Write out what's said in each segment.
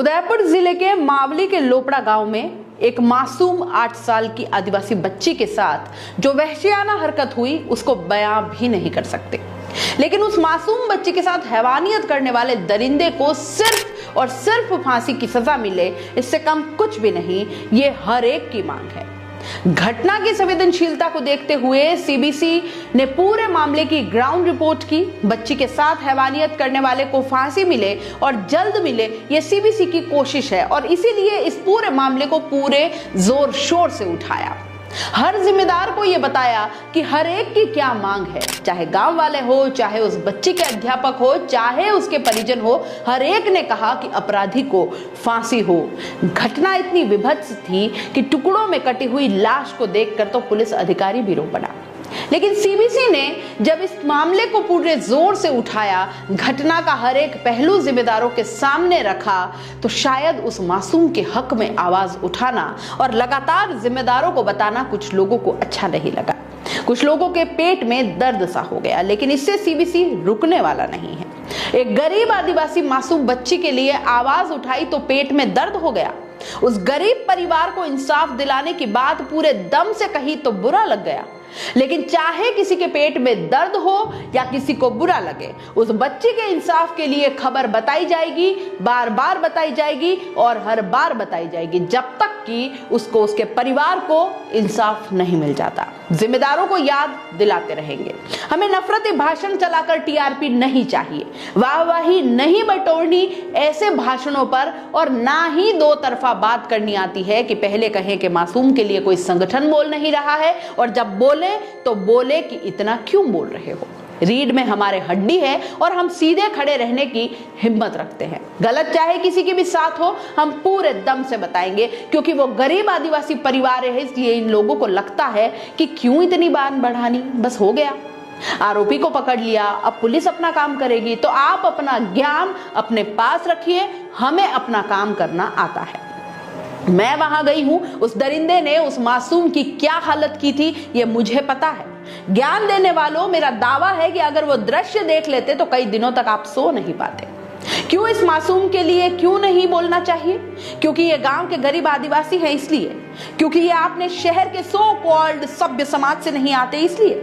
उदयपुर जिले के मावली के लोपड़ा गांव में एक मासूम 8 साल की आदिवासी बच्ची के साथ जो वहशियाना हरकत हुई उसको बयां भी नहीं कर सकते। लेकिन उस मासूम बच्ची के साथ हैवानियत करने वाले दरिंदे को सिर्फ और सिर्फ फांसी की सजा मिले, इससे कम कुछ भी नहीं, ये हर एक की मांग है। घटना की संवेदनशीलता को देखते हुए सीबीसी ने पूरे मामले की ग्राउंड रिपोर्ट की। बच्ची के साथ हैवानियत करने वाले को फांसी मिले और जल्द मिले, ये सीबीसी की कोशिश है और इसीलिए इस पूरे मामले को पूरे जोर शोर से उठाया। हर जिम्मेदार को यह बताया कि हर एक की क्या मांग है, चाहे गांव वाले हो, चाहे उस बच्ची के अध्यापक हो, चाहे उसके परिजन हो, हर एक ने कहा कि अपराधी को फांसी हो। घटना इतनी विभत्स थी कि टुकड़ों में कटी हुई लाश को देखकर तो पुलिस अधिकारी भी रो पड़ा। लेकिन सीबीसी ने जब इस मामले को पूरे जोर से उठाया, घटना का हर एक पहलू जिम्मेदारों के सामने रखा, तो शायद उस मासूम के हक में आवाज उठाना और लगातार जिम्मेदारों को बताना कुछ लोगों को अच्छा नहीं लगा। कुछ लोगों के पेट में दर्द सा हो गया, लेकिन इससे सीबीसी रुकने वाला नहीं है। एक गरीब आदिवासी मासूम बच्ची के लिए आवाज उठाई तो पेट में दर्द हो गया। उस गरीब परिवार को इंसाफ दिलाने की बात पूरे दम से कही तो बुरा लग गया। लेकिन चाहे किसी के पेट में दर्द हो या किसी को बुरा लगे, उस बच्ची के इंसाफ के लिए खबर बताई जाएगी, बार बार बताई जाएगी और हर बार बताई जाएगी, जब तक कि उसको, उसके परिवार को इंसाफ नहीं मिल जाता। जिम्मेदारों को याद दिलाते रहेंगे। हमें नफरती भाषण चलाकर टीआरपी नहीं चाहिए, वाहवाही नहीं बटोरनी ऐसे भाषणों पर, और ना ही दो तरफा बात करनी आती है कि पहले कहें कि मासूम के लिए कोई संगठन बोल नहीं रहा है और जब बोले तो बोले कि इतना क्यों बोल रहे हो। रीढ़ में हमारे हड्डी है और हम सीधे खड़े रहने की हिम्मत रखते हैं। गलत चाहे किसी के भी साथ हो, हम पूरे दम से बताएंगे, क्योंकि वो गरीब आदिवासी परिवार है, इसलिए इन लोगों को लगता है कि क्यों इतनी बात बढ़ानी, बस हो गया, आरोपी को पकड़ लिया, अब पुलिस अपना काम करेगी। तो आप अपना ज्ञान अपने पास रखिए, हमें अपना काम करना आता है। मैं वहां गई हूं, उस दरिंदे ने उस मासूम की क्या हालत की थी ये मुझे पता है। ज्ञान देने वालों, मेरा दावा है कि अगर वो दृश्य देख लेते तो कई दिनों तक आप सो नहीं पाते। क्यों इस मासूम के लिए क्यों नहीं बोलना चाहिए? क्योंकि ये गांव के गरीब आदिवासी हैं इसलिए, क्योंकि ये आपने शहर के सो कॉल्ड सभ्य समाज से नहीं आते इसलिए,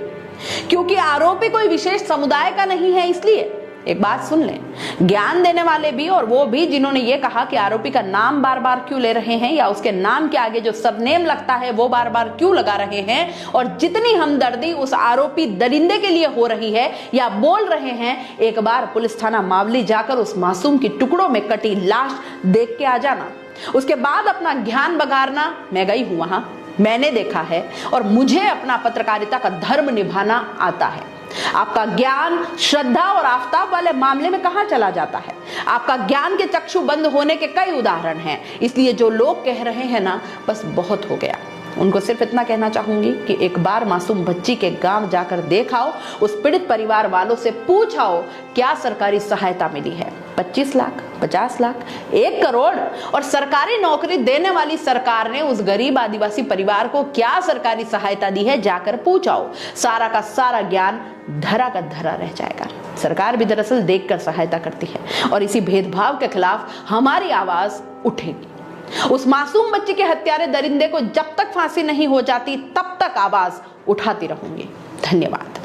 क्योंकि आरोपी कोई विशेष समुदाय का नहीं है इसलिए। एक बात सुन लें, ज्ञान देने वाले भी और वो भी जिन्होंने ये कहा कि आरोपी का नाम बार बार क्यों ले रहे हैं या उसके नाम के आगे जो सरनेम लगता है वो बार बार क्यों लगा रहे हैं, और जितनी हमदर्दी उस आरोपी दरिंदे के लिए हो रही है या बोल रहे हैं, एक बार पुलिस थाना मावली जाकर उस मासूम की टुकड़ों में कटी लाश देख के आ जाना, उसके बाद अपना ज्ञान बघारना। मैं गई हूं वहां, मैंने देखा है और मुझे अपना पत्रकारिता का धर्म निभाना आता है। आपका ज्ञान श्रद्धा और आफताब वाले मामले में कहां चला जाता है? आपका ज्ञान के चक्षु बंद होने के कई उदाहरण हैं। इसलिए जो लोग कह रहे हैं ना, बस बहुत हो गया। उनको सिर्फ इतना कहना चाहूंगी कि एक बार मासूम बच्ची के गांव जाकर देखाओ, उस पीड़ित परिवार वालों से पूछाओ क्या सरकारी सहायता मिली है। 25 लाख, 50 लाख, 1 करोड़, और सरकारी नौकरी देने वाली सरकार ने उस गरीब आदिवासी परिवार को क्या सरकारी सहायता दी है, जाकर पूछाओ। सारा का सारा ज्ञान धरा का धरा रह जाएगा। सरकार भी दरअसल देखकर सहायता करती है और इसी भेदभाव के खिलाफ हमारी आवाज उठेगी। उस मासूम बच्ची के हत्यारे दरिंदे को जब तक फांसी नहीं हो जाती तब तक आवाज उठाती रहूंगी। धन्यवाद।